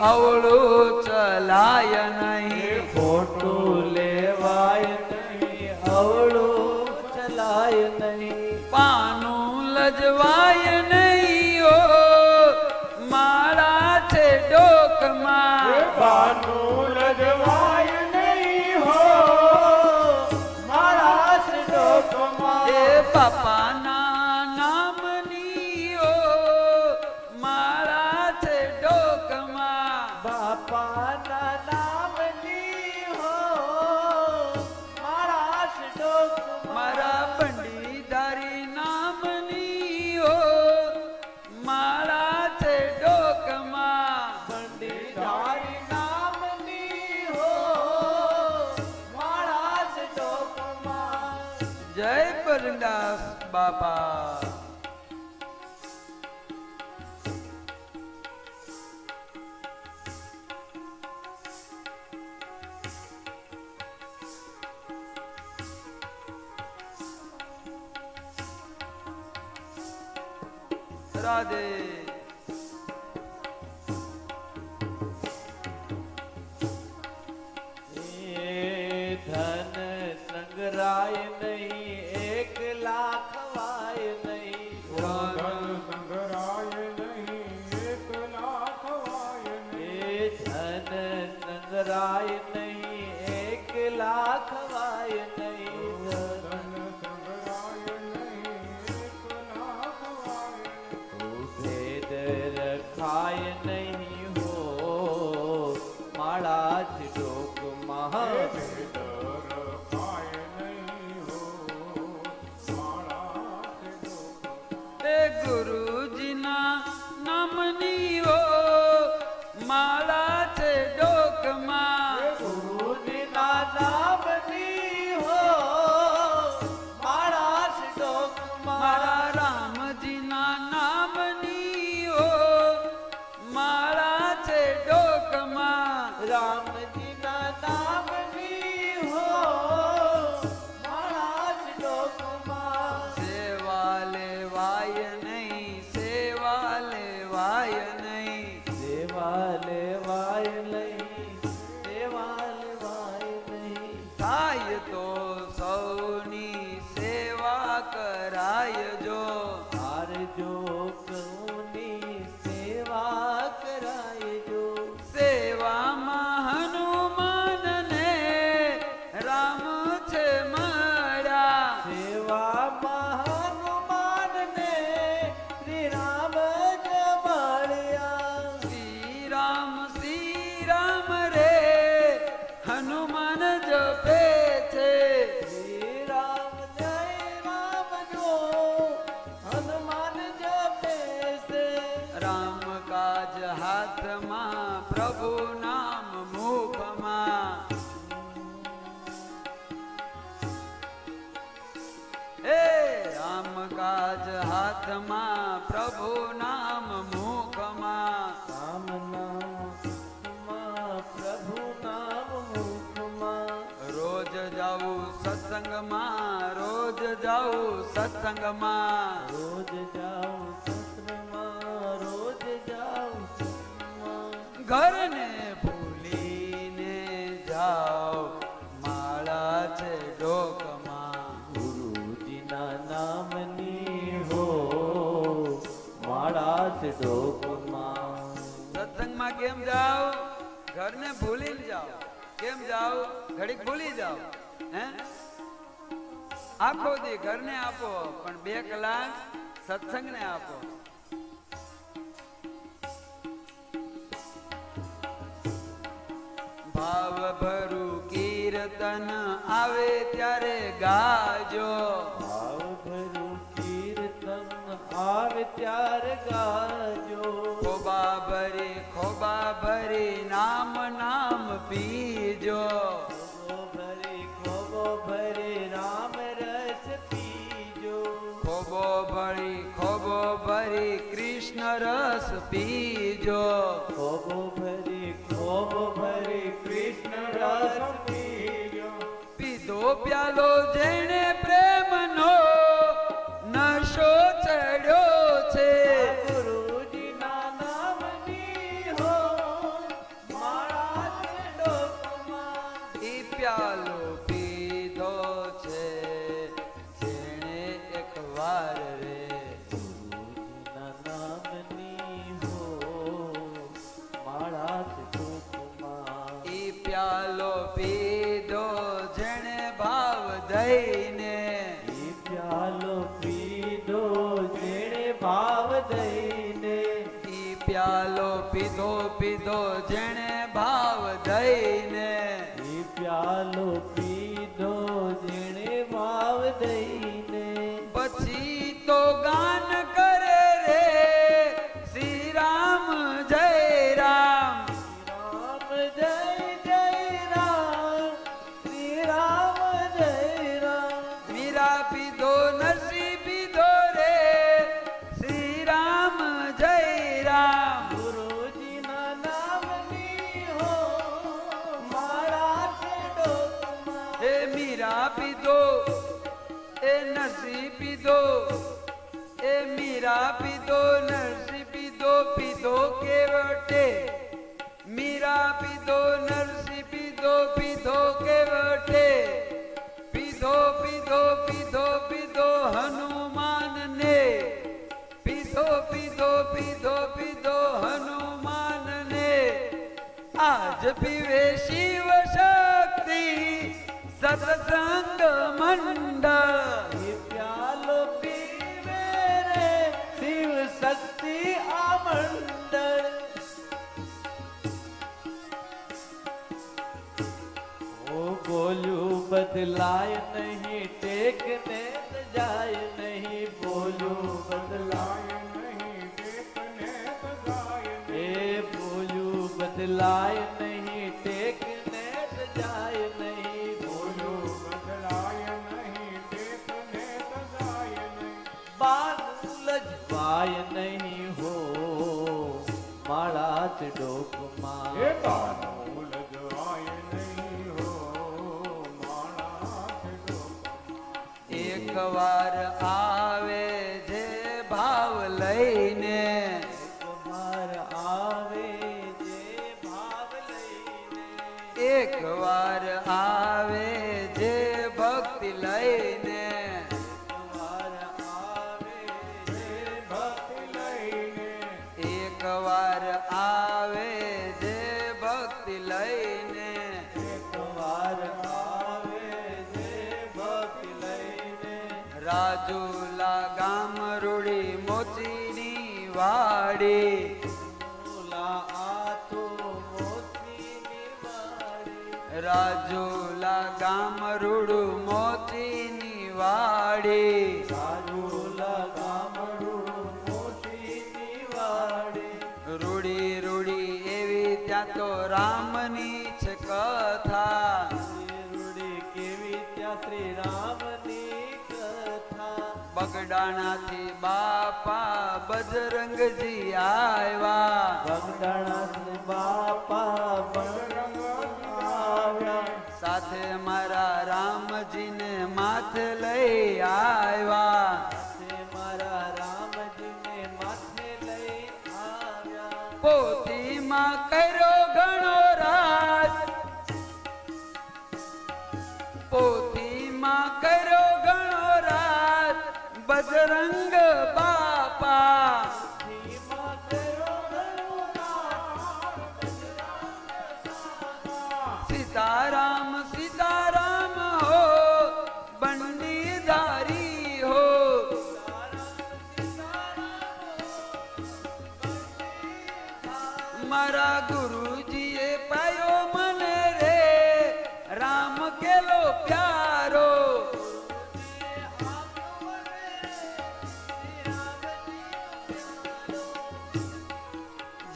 અવળું ચલાય નહીં, ખોટું લેવાય નહીં, અવળું ચલાય નહીં, પાનું લજવાય નહીં, ઓ માળા છે ડોકમાં, પાનું લજવાય નહીં, હો મારા છે ડોકમાં, એ બાપાના નામની ઓ માળા છે ડોકમાં, બાપાના નામની હો મારા છે ડોકમાં, મારા પંડીદારી નામની ઓ માળા છે ડોકમાં, પંડિતારી નામની હો મારા છે ડોકમાં. જય બરંદાસ બાપા. રાધે. ધન સંગ્રાય નહીં, 1,00,000 ખવાય નહીં, ધન સંગ્રહાય નહીં, 1,00,000 ખવાય નહીં. ધન સંગ્રાય નહીં, 1,00,000 ખવાય નહીં, ધન સંગ્રહાય નહીં, 1,00,000 ખવાય નહીં. ભેદ રખાય નહીં, હો માળા જ ડોકમાં, ભેદ રખાય નહીં, હો માળા છે ડોકમાં. એ ગુરુજીના નામની ઓ માળા છે ડોકમાં, ગુરુજીના નામની હો માળા જ ડોકમાં, મારા રામજીના નામની ઓ માળા છે ડોકમાં, રામજીના નામની હો માળા જ ડોકમાં, સેવા લેવાય નહીં, સેવા લેવાય નહીં, સેવા લેવાય નહીં, સેવા લેવાય નહીં, થાય તો સૌની સેવા કરાય જો, હારજો કૌની સેવા કરાય જો, સેવામાં હનુમાનને રામ છે મળ્યા, સેવામાં હનુમાનને શ્રી રામ જ મળ્યા, શ્રી રામ રે હનુમાન જપે છે, શ્રી રામ જય રામ જો હનુમાન જપે છે, રામ કાજ હાથમાં પ્રભુ નામ મુખમાં, એ રામ કાજ હાથમાં પ્રભુ નામ મુખમાં, રામ નામમાં પ્રભુ નામ મુખમાં, રોજ જાઉં સત્સંગમાં, રોજ જાઉં સત્સંગમાં, રોજ જાઉં સત્સંગમાં, રોજ જાઉં સત્સંગમાં, ઘરને ભૂલીને જાઓ માળા છે ડોકમાં, ગુરુજીના નામની હો માળા છે ડોકમાં, સત્સંગમાં કેમ જાઓ? ઘરને ભૂલીને જાઓ. કેમ જાઓ? ઘડીક ભૂલી જાઓ. હે આખો દી ઘરને આપો પણ 2 કલાક સત્સંગને આપો. ભાવ ભરું કીર્તન આવે ત્યારે ગાજો, ભાવ ભરું કીર્તન આવે ત્યારે ગાજો, ખોબા ભરી નામ નામ પીજો, ખોબો ભરી રામ રસ પીજો, ખોબો ભરી કૃષ્ણ રસ પીજો, ખોબો ભરી કૃષ્ણ રસ પીજો, પીધો પ્યાલો જેણે પ્રેમનો નશો ચડ્યો છે, ગુરુજીના નામની હો પ્યાલો પીધો જેણે ભાવ દઈને, ઈ પ્યાલો પીધો જેણે ભાવ દઈને, ઈ પ્યાલો પીધો પીધો જેણે ભાવ દઈને, ઈ પ્યાલો પીધો જેણે ભાવ દઈને, પછી તો ગાન કરે રે શ્રી રામ જય રામ, રામ જય જય રામ, શ્રી રામ જય રામ, મીરા પીધો નરસિંહ પીધો રે શ્રી રામ જય રામ, ગુરુજીના નામની હો માળા છે ડોકમાં, હે મીરા પીધો એ નરસિંહ પીધો, એ મીરા પીધો નરસિંહ પીધો, પીધો કેવટે, મીરા પીધો નરસિંહ પીધો, પીધો કેવટે, પીધો પીધો પીધો પીધો હનુમાન ને, પીધો પીધો પીધો પીધો હનુમાન ને, આજ પીવે શિવ શક્તિ સત્સંગ મંડળ, ઈ પ્યાલો પીવે રે શિવ શક્તિ આ મંડળ, ઓ બોલ્યું બદલાય નહીં ટેકને જાય નહીં, બોલ્યું બદલાય નહીં ટેકને સગાય એ બોલ્યું બદલાય નહીં ટેકને જાય નહીં, બોલ્યું બદલાય નહીં ટેકને સગાય નહીં બાનું લજવાય નહીં હો માળા જ ડોકમાં, એ બાનું લજવાય નહીં હો માળા છે ડોકમાં. એક વાર આવે જે ભાવ લઈને, એકવાર આવે જે ભાવ લઈને, એક વાર આવે જે ભક્તિ લઈને, એકવાર આવે જે ભક્તિ લઈને, એક વાર આવે જે ભક્તિ લઈને, એકવાર આવે જે ભક્તિ લઈને, રાજુલા ગામ રૂડી મોચીની વાડી, ઓલા આ તો મોતીની વાડી, રાજુલા ગામ રૂડું મોચીની વાડી, રાજુલા ગામડું મોતીની વાડી, રૂડી રૂડી એવી ત્યાં તો રામની છે કથા, રૂડી કેવી ત્યાં શ્રી રામની કથા, બગડાણાથી બાપા બજરંગજી આવ્યા, બગદાણા બાપા બજરંગ આવ્યા, સાથે મારા રામજીને માથે લઈ આવ્યા, તે મારા રામજીને માથે લઈ આવ્યા, પોતીમાં કર્યો ઘણો રાજ, પોતીમાં કર્યો ઘણો રાજ બજરંગ બાપા, ધીમા કરો રઘુનાથ, સીતારામ સીતારામ હો બંડીધારી હો, મારા ગુરુજીએ પાયો મને રે રામ કેલો પ્યારો,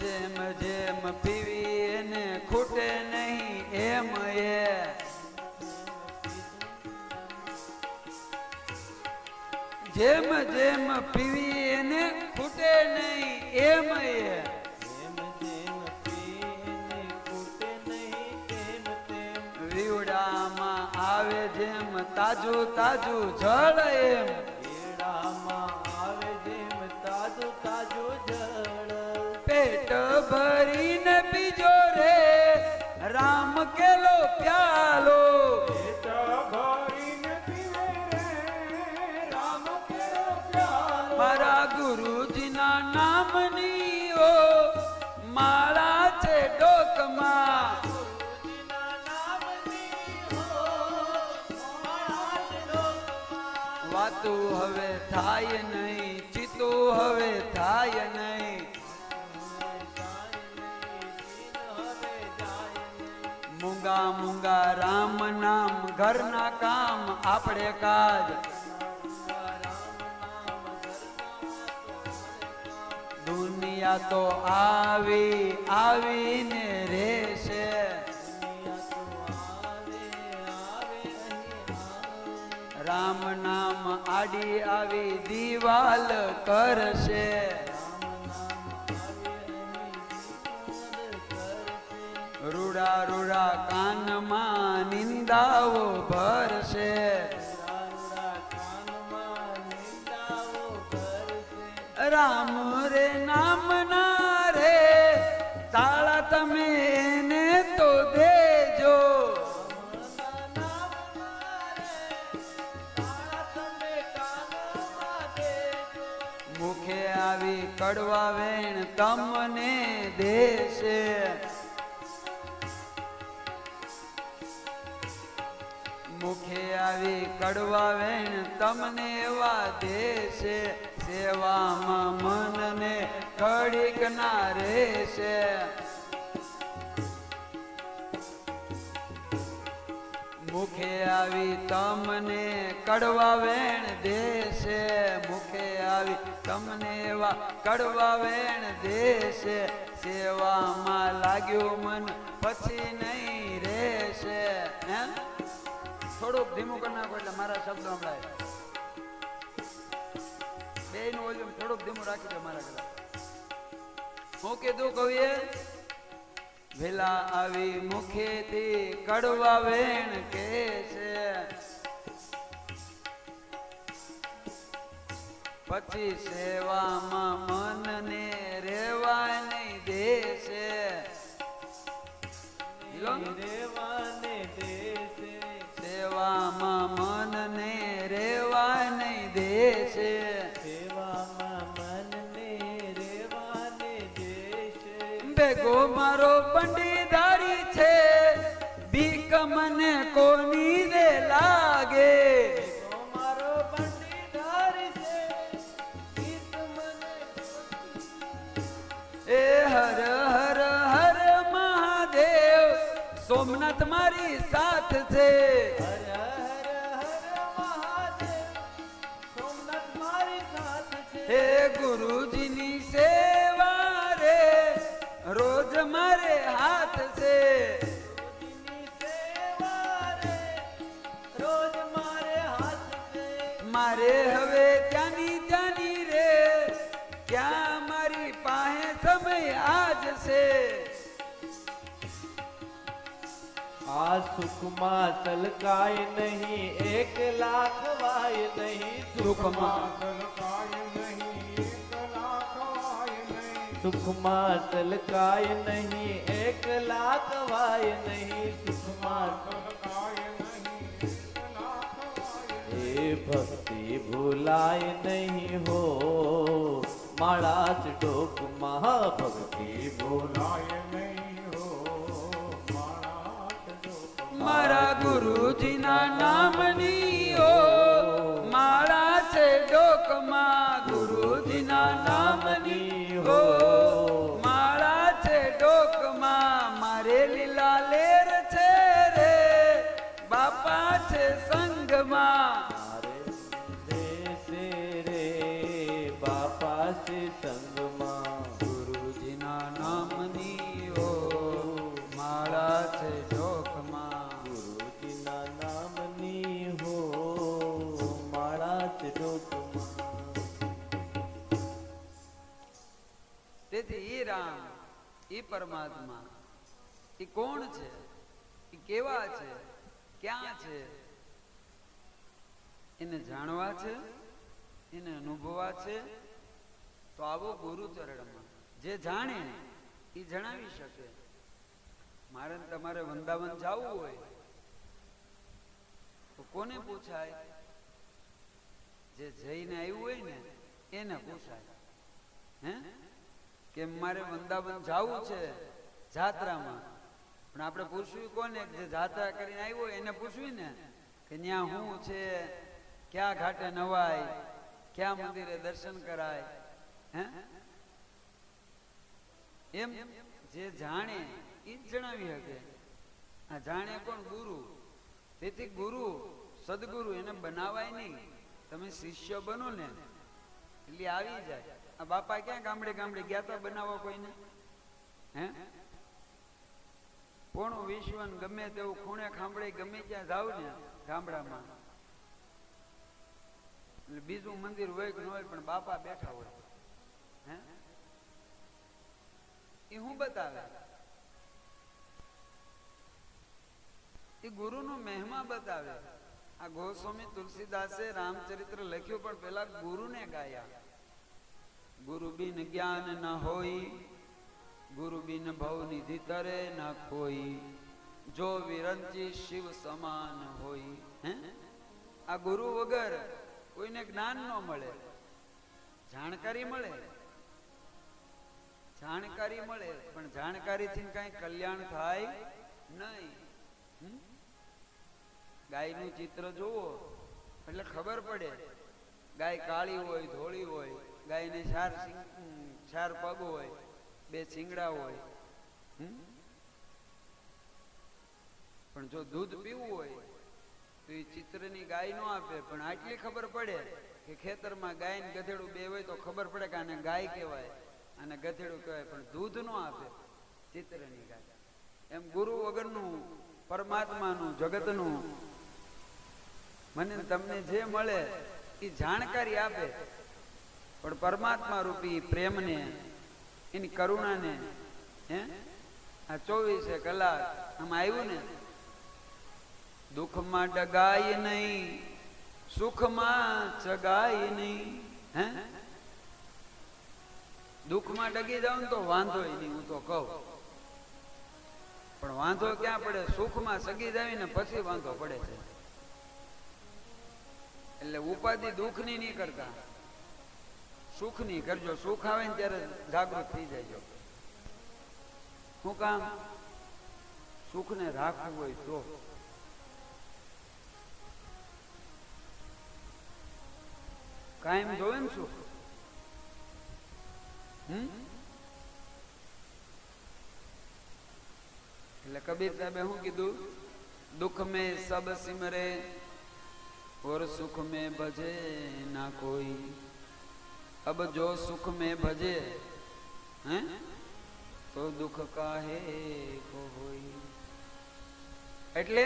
જેમ જેમ પીવી એને ખૂટે નહીં એમ એ, જેમ જેમ પીવી એને ખૂટે નહીં એમ એ, જેમ જેમ પીને ખૂટે નહીં તેમ તેમ, વીવડામાં આવે જેમ તાજું તાજું જળ એમ, કેળામાં આવે જેમ તાજું તાજું જળ, પેટ ભરીને પીજો રે રામ કેલો પ્યાલો, પેટ ભરીને પીવે રે રામ કેરો પ્યાલો. મારા ગુરુજીના નામની ઓ માળા છે ડોકમાં, ગુરુજીના હવે થાય નહીં, ચિતું હવે થાય નહીં. મૂંગા મૂંગા રામ નામ ઘરના કામ આપણે કાજ. દુનિયા તો આવી આવીને રહેશે. રામ નામ આડી આવી દિવાલ કરશે. રૂડા રૂડા કાનમાં નિંદાઓ ભરશે. રામ રે નામ ના રે તાળા તમે એને તો દેજો. મુખે આવી કડવા વેણ તમને દેશે. મુખે આવી કડવા વેણ તમને એવા દેશે. સેવામાં મનને કડીક ના રહેશે. મુખે આવી તમને કડવા વેણ દેશે. મુખે આવી તમને એવા કડવા વેણ દેશે. સેવામાં લાગ્યું મન પછી નહીં રહેશે. થોડુંક ધીમું કરી નાખો એટલે મારા શબ્દો સંભળાય. બેયનું વોલ્યુમ થોડુંક ધીમું રાખી દો મારા ગળા. હું કીધું કવિએ? વેલા આવી મુખેથી કડવા વેણ કે છે. પછી સેવામાં મનને રેવા નહીં દેશે. રેવાને દેશે. સેવામાં મનને રેવા નહીં દેશે. સેવામાં મનને રેવાને દેશે. ભેગો મારો પંડીધારી છે, બીક મને કોની રે લાગે. મારો પંડીધારી છે, ગીત મને એ હર હર હર મહાદેવ સોમનાથ મારી સાથ છે. હર હર હર મહાદેવ સોમનાથ મારી સાથ છે. હે ગુરુજીની સેવા રે રોજ મારે હાથ છે. ગુરુજીની સેવા રે રોજ મારે હાથ છે. મારે હવે ત્યાંની ત્યાંની રે ક્યાં મારી પાસે સમય આજ છે. આ સુખમાં તલકાય નહીં, 1 લાખ વાય નહીં. સુખમાં તલકાય નહીં, 1 લાખ વાય નહીં. સુખમાં તલકાય નહીં, 1 લાખ વાય નહીં. સુખમાં તલકાય નહીં, 1 લાખ વાય નહીં. એ ભક્તિ ભૂલાય નહીં હો, માળા જ ડોકમાં ભક્તિ ભૂલાય નહીં હો, મારા ડોકમાં. મારા ગુરુજીના નામની ઓ માળા છે ડોકમાં. ગુરુજીના નામની ઓ માળા છે ડોકમાં. મારે લીલા લેર છે રે બાપા છે સંગમાં. મારે દેશે રે બાપા છે સંગમાં. ગુરુજીના નામની ઓ માળા છે ડોકમાં. ગુરુજીના નામની હો માળા જ ડોકમાં. તેથી ઈ રામ ઈ પરમાત્મા ઈ કોણ છે, ઈ કેવા છે, ક્યાં છે, એને જાણવા છે, એને અનુભવવા છે. તો આવો ગુરુચરણમાં જે જાણે ઈ જણાવી શકે. મારે ને તમારે વૃંદાવન જવું હોય તો કોને પૂછાય? જે જઈને આવ્યું હોય ને એને પૂછાય. હે કે મારે વૃંદાવન જવું છે જાત્રામાં, પણ આપણે પૂછવું કોને? જે જાત્રા કરીને આવ્યો હોય એને પૂછવી ને કે ન્યા શું છે, ક્યાં ઘાટે નવાય, ક્યાં મંદિરે દર્શન કરાય, હે? એમ જે જાણે એ જ જણાવી શકે. આ જાણે કોણ? ગુરુ. તેથી ગુરુ સદગુરુ એને બનાવાય નહીં. તમે શિષ્ય બનો ને એટલે આવી જાય. આ બાપા ક્યાં ગામડે ગામડે ગયા તા બનાવવા કોઈને? હે? પોણું વિશ્વ ગમે તેવું ખૂણે ખાંભળે ગમે ત્યાં જાવ ને ગામડામાં એટલે બીજું મંદિર હોય કે ન હોય પણ બાપા બેઠા હોય. હે? એ હું બતાવે? એ ગુરુનો મહિમા બતાવે. આ ગોસ્વામી તુલસીદાસે રામચરિત્ર લખ્યું પણ પેલા ગુરુને ગાયા. ગુરુ બિન જ્ઞાન ન હોય, ગુરુ બિન ભવ નિધિ તરે ન કોઈ, જો વિરંચી શિવ સમાન હોય. હે? આ ગુરુ વગર કોઈને જ્ઞાન ન મળે. જાણકારી મળે, જાણકારી મળે, પણ જાણકારીથી કઈ કલ્યાણ થાય નહીં. ગાયનું ચિત્ર જુઓ એટલે ખબર પડે. ગાય કાળી હોય, ધોળી હોય, ગાયને ચાર પગ હોય, બે શિંગડા હોય. પણ જો દૂધ પીવું હોય તો એ ચિત્રની ગાય નો આપે. પણ આટલી ખબર પડે કે ખેતરમાં ગાય ને ગધેડું બે હોય તો ખબર પડે કે આને ગાય કહેવાય, આને ગધેડું કહેવાય. પણ દૂધ નો આપે ચિત્રની ગાય. એમ ગુરુ વગરનું, પરમાત્માનું, જગતનું મને તમને જે મળે એ જાણકારી આપે, પણ પરમાત્મા રૂપી પ્રેમને, એની કરુણાને, હે, આ 24 કલાક આમાં આવ્યું ને. દુઃખમાં ડગાય નહીં, સુખમાં ચગાય નહીં. હે? દુઃખમાં ડગી જાવ ને તો વાંધો નહીં, હું તો કહું. પણ વાંધો ક્યાં પડે? સુખમાં સગી જાય ને પછી વાંધો પડે છે. એટલે ઉપાધિ દુઃખની નહીં કરતા, સુખની કરજો. સુખ આવે ને ત્યારે જાગૃત થઈ જાય. શું કામ? સુખને રાખવું હોય તો. કાયમ જોવે ને સુખ. એટલે કબીર સાહેબે શું કીધું? દુઃખ में सब सिमरे और सुख में भजे ना कोई, अब जो सुख में भजे हैं तो दुख काहे को होई. એટલે